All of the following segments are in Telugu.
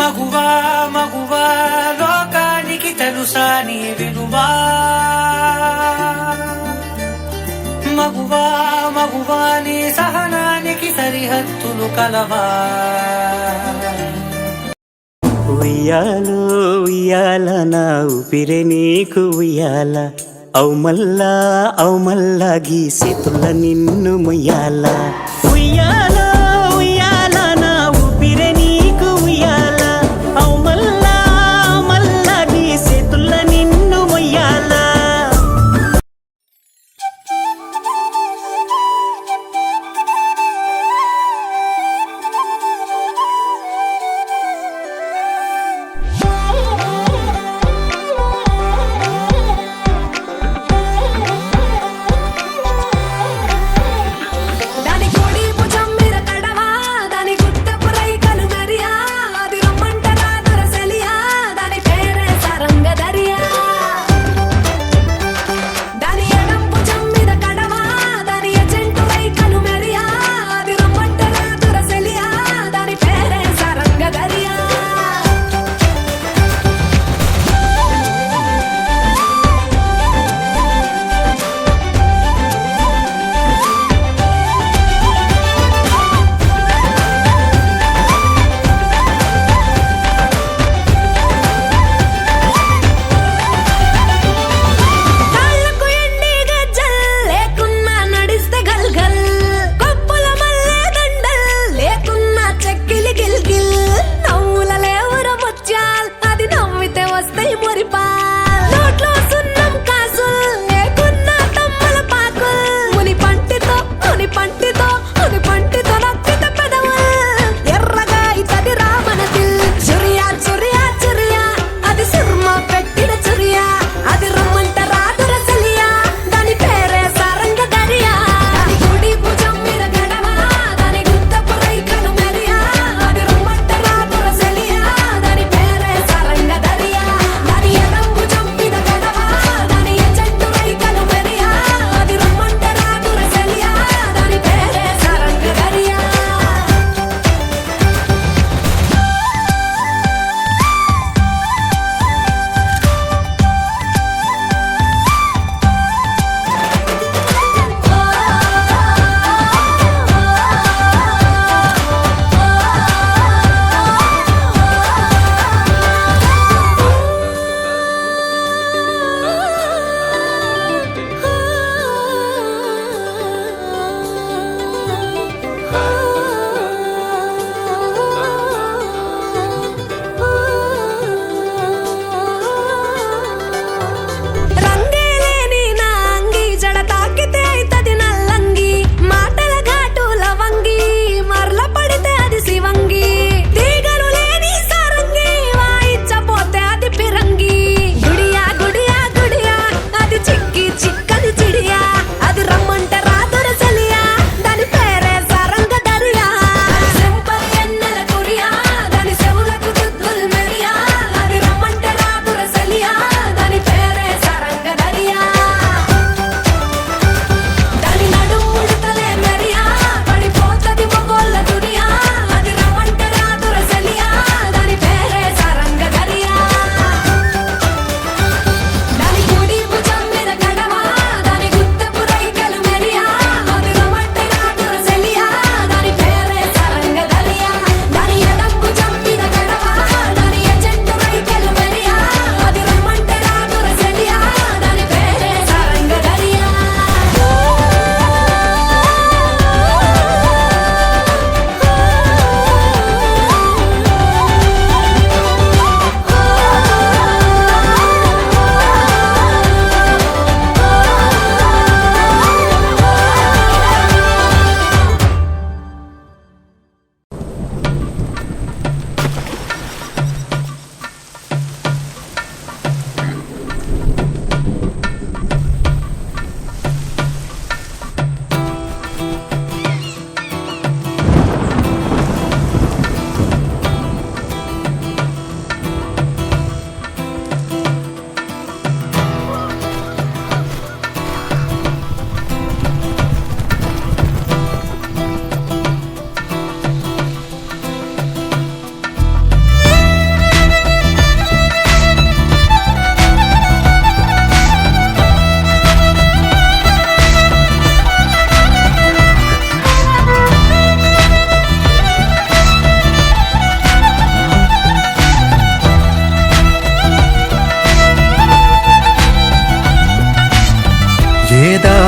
మగువా మగువా లోకానికి తెలుసా నీ విలువా మగువా మగువా నీ సహనానికి సరిహద్దులు కలవా ఉయ్యాలో ఉయ్యాల నా ఊపిరే నీకు ఉయ్యాల అవు మల్లా గీసేతుల నిన్ను ముయ్యాల ఉయ్యాలో ఉయ్యాల నా ఊపిరే నీకు ఉయ్యాల అవు మల్లా గీసేతుల నిన్ను ముయ్యాల దాని కోడి భుజం మీద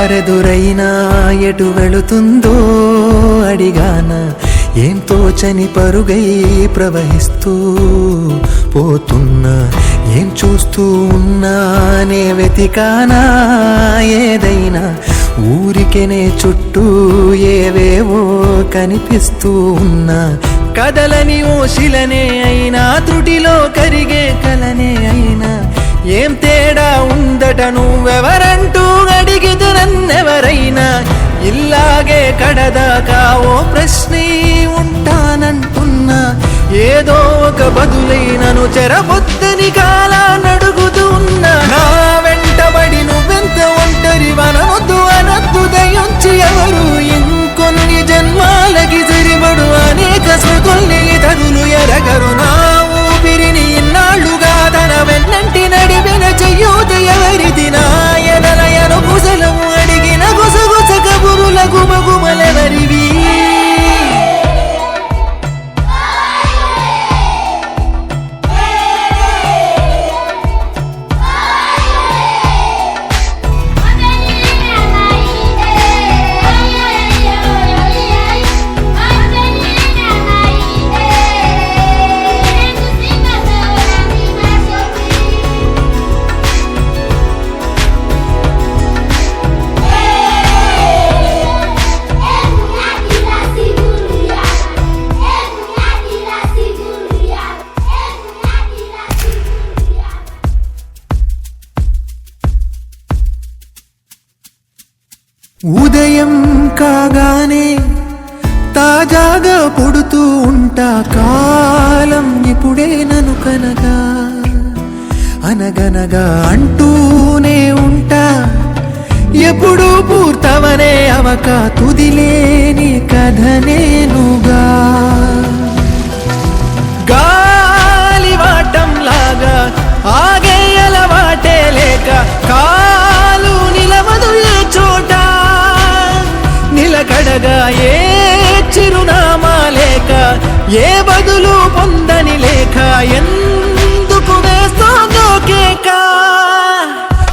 దారెదురైనా ఎటు వెళుతుందో అడిగాన ఏం తోచని పరుగై ప్రవహిస్తూ పోతున్నా ఏం చూస్తూ ఉన్నానే వెతికానా ఏదైనా ఊరికెనే చుట్టూ ఏవేవో కనిపిస్తూ ఉన్నా కదలని ఓ శిలనే అయినా త్రుటిలో కరిగే కలనే అయినా ఏం తేడా ఉందట నువ్వెవరంటూ అడిగిదు నన్నెవరైనా ఇల్లాగే కడదాకా ఓ ప్రశ్నే ఉంటానంటున్నా ఏదో ఒక బదులైనను చెరబొద్దని కాలా నడుగుతూ ఉన్నా నా వెంటబడి నువ్వెంత ఒంటరి వనవద్దు అనద్దు దయొచ్చి ఎవరు ఇంకొన్ని జన్మాలకి సరిపడు అనేక స్మృతుల్ని తగులు ఎరగరు నా ఊపిరిని ఇన్నాళ్ళుగా తన వెన్నంటి నడిపిన చెయ్యూత ఎవరిది నా ఎదలయను కుశలము అడిగిన గుసగుస కబురుల గుమగుమలెవరివి ఉదయం కాగానే తాజాగా పుడుతూ ఉంటా కాలం ఇప్పుడే నను కనగా అనగనగా అంటూనే ఉంటా ఎప్పుడూ పూర్తవనే అవక తుదిలేని కథ నేనుగా గాలివాటంలాగా ఆగే అలవాటే లేక కాలు నిలవదు ఏ చోట నిలకడగా ఏ చిరునామా లేక ఏ బదులు పొందని లేక ఎందుకు వేస్తోందో కేక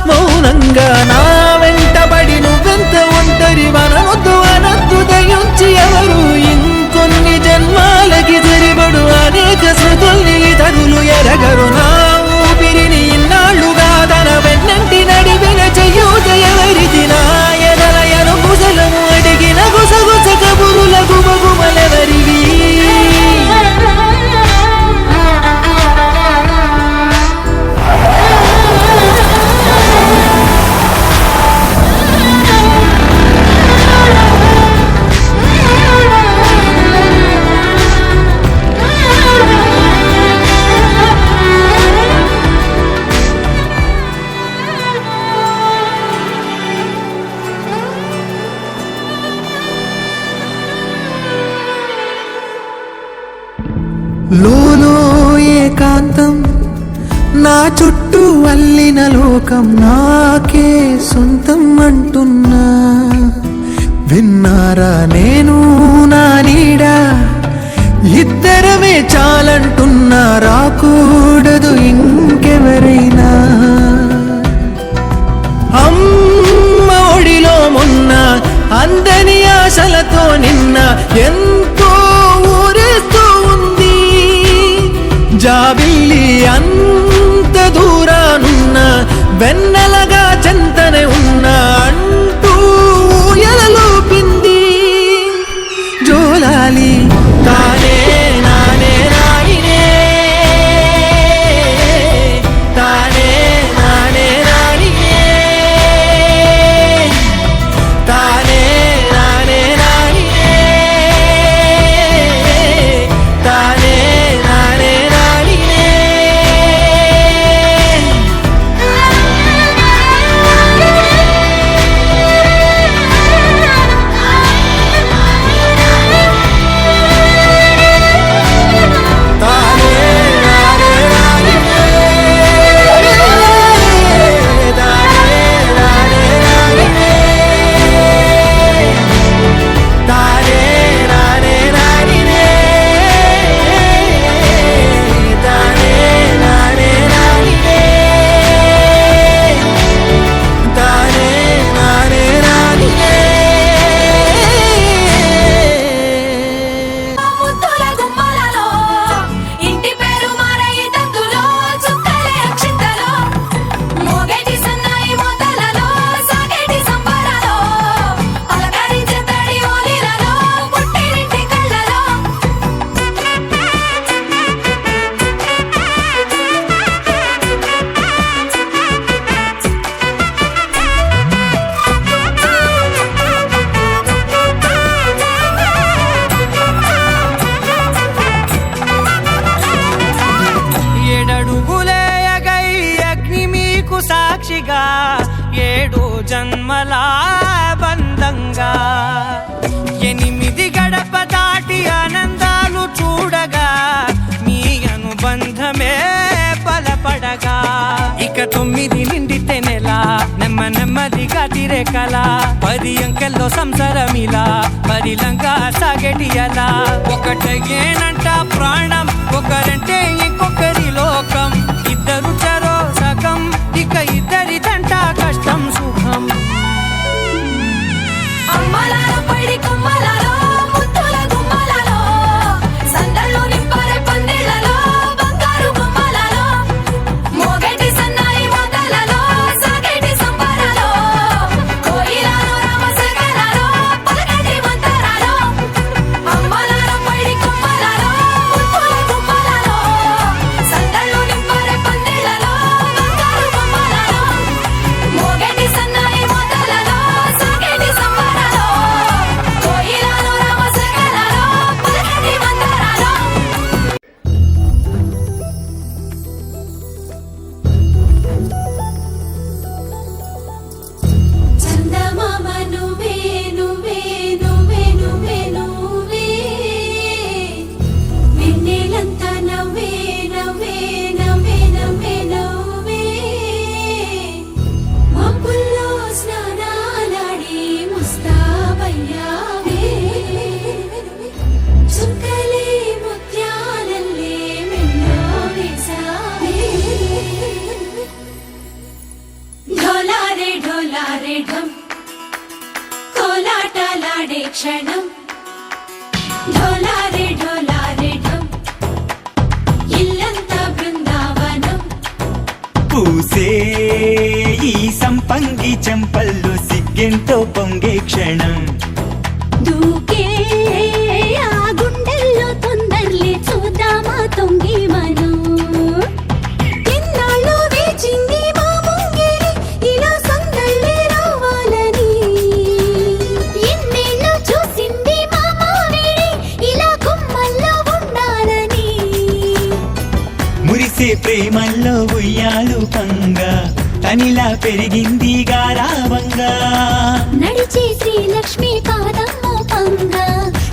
మౌనంగా నా వెంటబడి నువ్వెంత ఒంటరి వనవద్దు అనద్దు దయించి ఎవరు ఇంకొన్ని జన్మాలకి సరిపడు అనేక స్మృతుల్ని తగులు ఎరగరు నా ఊపిరిని ఇన్నాళ్ళుగా తన వెన్నంటి నడిపిన చెయ్యూత ఎవరిది నా ఎదలయను కుశలము అడిగిన గుసగుస కబురుల గుమగుమలెవరివి లోలో ఏకాంతం నా చుట్టూ అల్లిన లోకం నాకే సొంతం అంటున్నా విన్నారా నేను నా నీడా ఇద్దరమే చాలంటున్నా రాకూడదు ఇంకెవరైనా అమ్మ ఒడిలో మొన్న అందని ఆశలతో నిన్న ఎంతో ఊరేస్తూ ఉంది జాబిల్లి అంత దూరానున్న వెన్నెలగా చెంతనే ఉన్నా అంటూ ఎలలోపింది జోలాలి తానే నానే నాయినే తానే నానే నాయినే తానే నానే నాయినే తానే నానే నాయినే నెమ్మదిగా తీరే కల 10 అంకెల్లో సంసారమిలా పరిలంగా సాగేటియలా ఒకటేనంట ప్రాణం ఒకరంటే ఇంకొకరి లోకం ఇద్దరు చరో సగం ఇక ఇద్దరిదంట కష్టం సుఖం అమ్మలాలో పడి కొమ్మలాలో ముత్తుల గుమ్మలాలో సందళ్ళు నింపారే పందిళ్ళలో బంగారు గుమ్మలాలో మోగేటి సన్నాయి మోతలలో సాగేటి సంబరాలో కోయిలాలో రామశకలాలో పలకటి మంతరాలో అమ్మలాలో పడి కొమ్మలాలో ముత్తుల గుమ్మలాలో సందళ్ళు నింపారే పందిళ్ళలో బంగారు గుమ్మలాలో మోగేటి సన్నాయి మోతలలో సాగేటి సంబరాలో కోయిలాలో రామశకలాలో పలకటి మంతరాలో చందమామ నువ్వే నువ్వే నువ్వే నువ్వే నువ్వే వెన్నెలంతా నవ్వే నవ్వే నవ్వే నవ్వే నవ్వే మబ్బుల్లో స్నానాలాడి ముస్తాబయ్యావే చుక్కలే ముత్యాలల్లే మెల్లో వేసావే ఢోలారే ఢోలారే ఢం కోలాటలాడే క్షణం ఢోలారే ఢోలారే ఢం ఇల్లంతా బృందావనం పూసే ఈ సంపంగి చెంపల్లో సిగ్గెంతో పొంగే క్షణం దూకే ఆ గుండెల్లో తొందరలే చూద్దామా తొంగి మనం ఎన్నాళ్ళు వేచింది మా ముంగిరి ఇలా సందళ్ళే రావాలని ఎన్నేళ్ళు చూసింది మా మావిడి ఇలా గుమ్మల్లో ఉండాలని మురిసే ప్రేమల్లో ఉయ్యాలు పంగా తనిలా పెరిగింది గారావంగా నడిచే శ్రీలక్ష్మి పాదం మోపంగా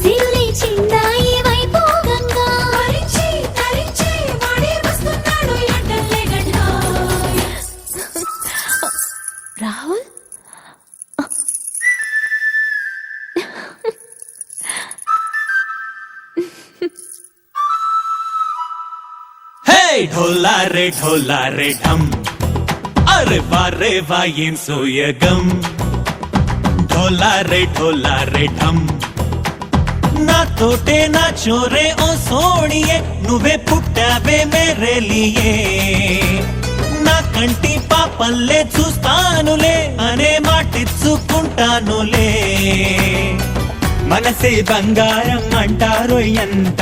సిరులి చిందాయి వైభోగంగా తరించి తరించి వాడే వస్తున్నాడు ఎడ్డల్లే గడ్డ రాహుల్ హే ఢోలా రే ఢమ్ అరే వా ఏం సోయగం ఢోలా రే ఢమ్ నా తోటే నా చోరే ఓ సోణియే నువ్వే పుట్టావే మేరే లియే నా కంటి పాపల్లే చూస్తానులే అనే మాటిచ్చుకుంటానులే మనసే బంగారం అంటారో ఎంత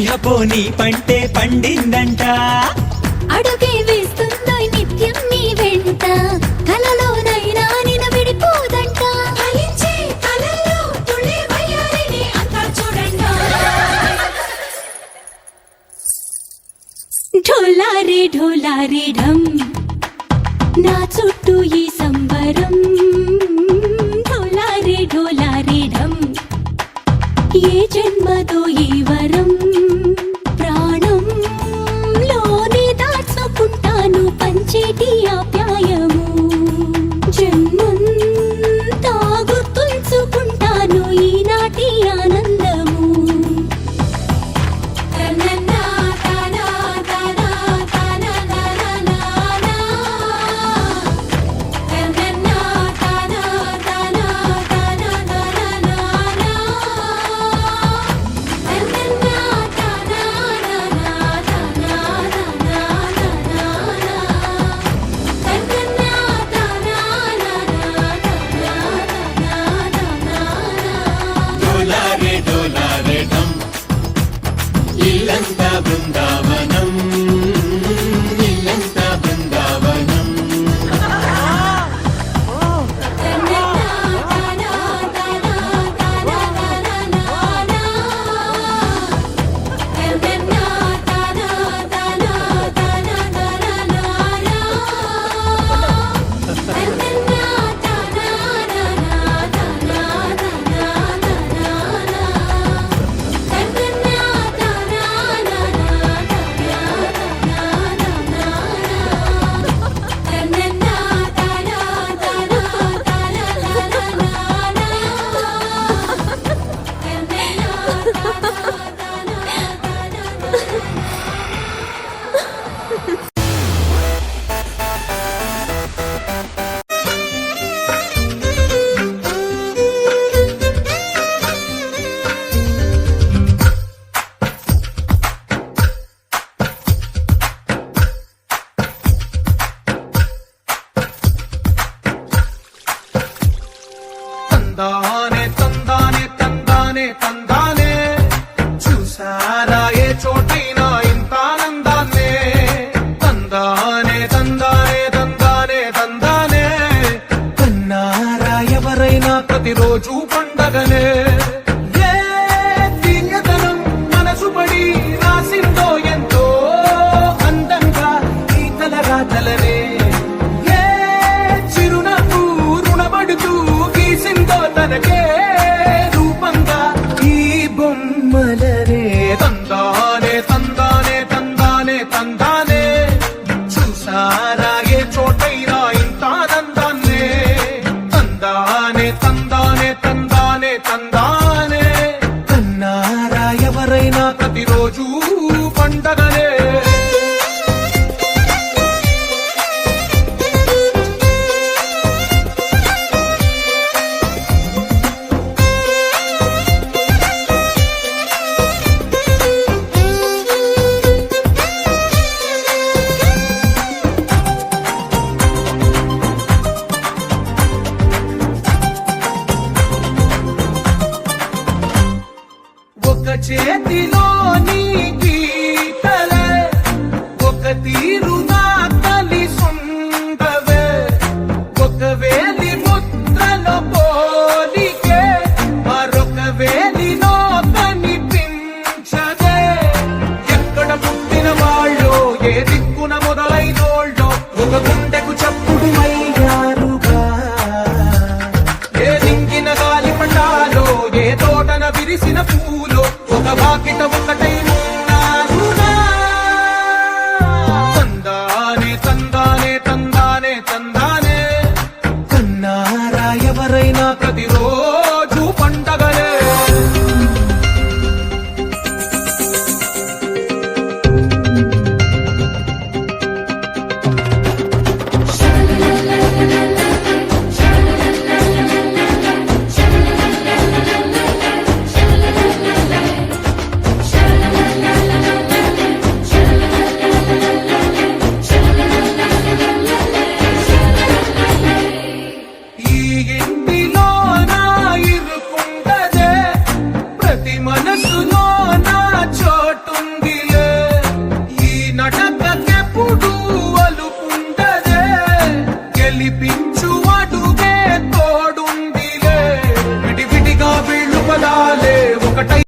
ఇహ పోనీ పంటే పండిందంట అడుగే వేస్తుందో నిత్యం నీ వెంట కలలోనైనా నిన విడిపోదంట ఫలించే కలల్లో తుళ్ళే వయ్యారిని అంతా చూడండి ఢోలారే ఢం నా చుట్టూ ఈ సంబరం ఢోలారే ఢం ఏ జన్మదో ఈ వరం ప్రాణంలోనే దాచుకుంటాను పంచేటి ఆప్యాయము జన్మంతా గుర్తుంచుకుంటాను ఈనాటి ఆనందము తననా తనా తనా తనా తనా తననా తనా తనా తనా తనా పండగలే ఒక చేతిలో నీ గీతలే ఒక తీరు